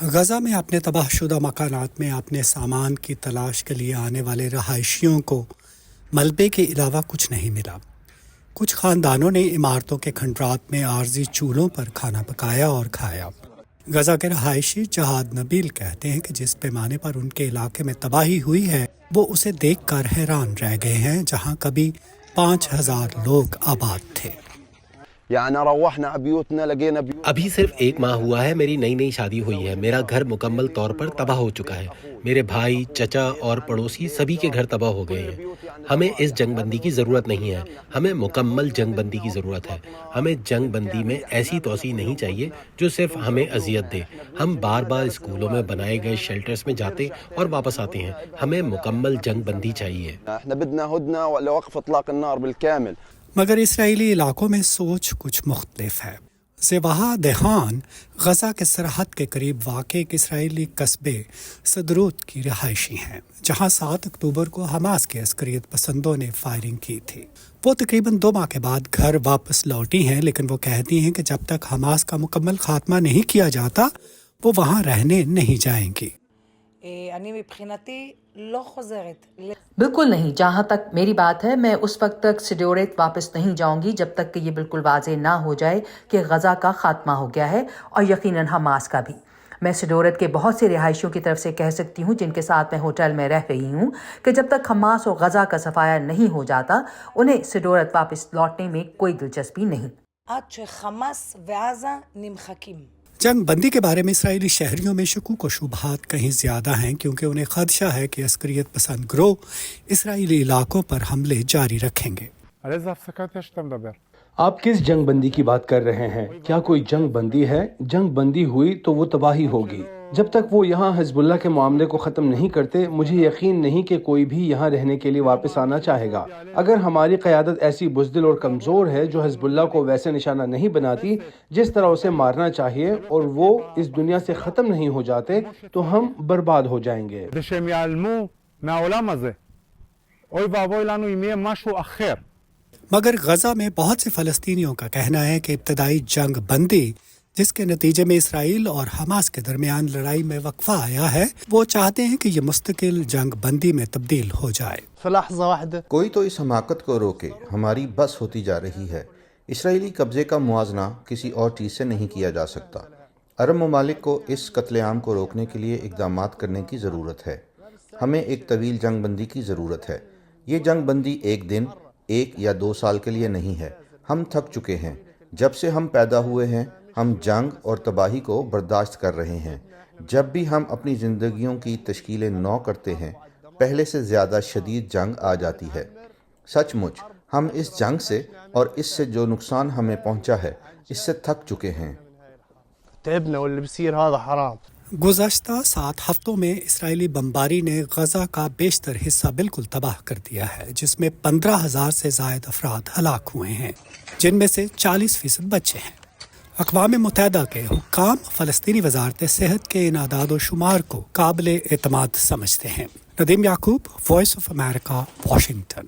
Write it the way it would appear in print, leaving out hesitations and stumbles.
غزہ میں اپنے تباہ شدہ مکانات میں اپنے سامان کی تلاش کے لیے آنے والے رہائشیوں کو ملبے کے علاوہ کچھ نہیں ملا۔ کچھ خاندانوں نے عمارتوں کے کھنڈرات میں عارضی چولہوں پر کھانا پکایا اور کھایا۔ غزہ کے رہائشی جہاد نبیل کہتے ہیں کہ جس پیمانے پر ان کے علاقے میں تباہی ہوئی ہے وہ اسے دیکھ کر حیران رہ گئے ہیں، جہاں کبھی 5000 لوگ آباد تھے۔ ابھی صرف 1 ماہ ہوا ہے، میری نئی شادی ہوئی ہے، میرا گھر مکمل طور پر تباہ ہو چکا ہے، میرے بھائی، چچا اور پڑوسی سبھی کے گھر تباہ ہو گئے ہیں۔ ہمیں اس جنگ بندی کی ضرورت نہیں ہے، ہمیں مکمل جنگ بندی کی ضرورت ہے۔ ہمیں جنگ بندی میں ایسی توسیع نہیں چاہیے جو صرف ہمیں اذیت دے۔ ہم بار بار اسکولوں میں بنائے گئے شیلٹرز میں جاتے اور واپس آتے ہیں، ہمیں مکمل جنگ بندی چاہیے۔ مگر اسرائیلی علاقوں میں سوچ کچھ مختلف ہے۔ زواہا دہان غزہ کے سرحد کے قریب واقع ایک اسرائیلی قصبے سدروت کی رہائشی ہیں، جہاں 7 اکتوبر کو حماس کے عسکریت پسندوں نے فائرنگ کی تھی۔ وہ تقریباً 2 ماہ کے بعد گھر واپس لوٹی ہیں، لیکن وہ کہتی ہیں کہ جب تک حماس کا مکمل خاتمہ نہیں کیا جاتا وہ وہاں رہنے نہیں جائیں گی۔ بالکل نہیں، جہاں تک میری بات ہے میں اس وقت تک سڈیورت واپس نہیں جاؤں گی جب تک کہ یہ بالکل واضح نہ ہو جائے کہ غزہ کا خاتمہ ہو گیا ہے، اور یقیناً حماس کا بھی۔ میں سڈورت کے بہت سے رہائشیوں کی طرف سے کہہ سکتی ہوں جن کے ساتھ میں ہوٹل میں رہ رہی ہوں کہ جب تک حماس اور غزہ کا صفایا نہیں ہو جاتا انہیں سڈورت واپس لوٹنے میں کوئی دلچسپی نہیں۔ جنگ بندی کے بارے میں اسرائیلی شہریوں میں شکوک و شبہات کہیں زیادہ ہیں، کیونکہ انہیں خدشہ ہے کہ عسکریت پسند گروہ اسرائیلی علاقوں پر حملے جاری رکھیں گے۔ آپ کس جنگ بندی کی بات کر رہے ہیں؟ کیا کوئی جنگ بندی ہے؟ جنگ بندی ہوئی تو وہ تباہی ہوگی۔ جب تک وہ یہاں حزب اللہ کے معاملے کو ختم نہیں کرتے مجھے یقین نہیں کہ کوئی بھی یہاں رہنے کے لیے واپس آنا چاہے گا۔ اگر ہماری قیادت ایسی بزدل اور کمزور ہے جو حزب اللہ کو ویسے نشانہ نہیں بناتی جس طرح اسے مارنا چاہیے، اور وہ اس دنیا سے ختم نہیں ہو جاتے تو ہم برباد ہو جائیں گے۔ مگر غزہ میں بہت سے فلسطینیوں کا کہنا ہے کہ ابتدائی جنگ بندی جس کے نتیجے میں اسرائیل اور حماس کے درمیان لڑائی میں وقفہ آیا ہے، وہ چاہتے ہیں کہ یہ مستقل جنگ بندی میں تبدیل ہو جائے۔ کوئی تو اس حماقت کو روکے، ہماری بس ہوتی جا رہی ہے۔ اسرائیلی قبضے کا موازنہ کسی اور چیز سے نہیں کیا جا سکتا۔ عرب ممالک کو اس قتل عام کو روکنے کے لیے اقدامات کرنے کی ضرورت ہے۔ ہمیں ایک طویل جنگ بندی کی ضرورت ہے۔ یہ جنگ بندی 1 دن، 1 یا 2 سال کے لیے نہیں ہے۔ ہم تھک چکے ہیں۔ جب سے ہم پیدا ہوئے ہیں ہم جنگ اور تباہی کو برداشت کر رہے ہیں۔ جب بھی ہم اپنی زندگیوں کی تشکیل نو کرتے ہیں پہلے سے زیادہ شدید جنگ آ جاتی ہے۔ سچ مچ ہم اس جنگ سے اور اس سے جو نقصان ہمیں پہنچا ہے اس سے تھک چکے ہیں۔ گزشتہ 7 ہفتوں میں اسرائیلی بمباری نے غزہ کا بیشتر حصہ بالکل تباہ کر دیا ہے، جس میں 15,000 سے زائد افراد ہلاک ہوئے ہیں، جن میں سے 40% بچے ہیں۔ اقوام متحدہ کے حکام فلسطینی وزارت صحت کے ان اعداد و شمار کو قابل اعتماد سمجھتے ہیں۔ ندیم یعقوب، وائس آف امریکہ، واشنگٹن۔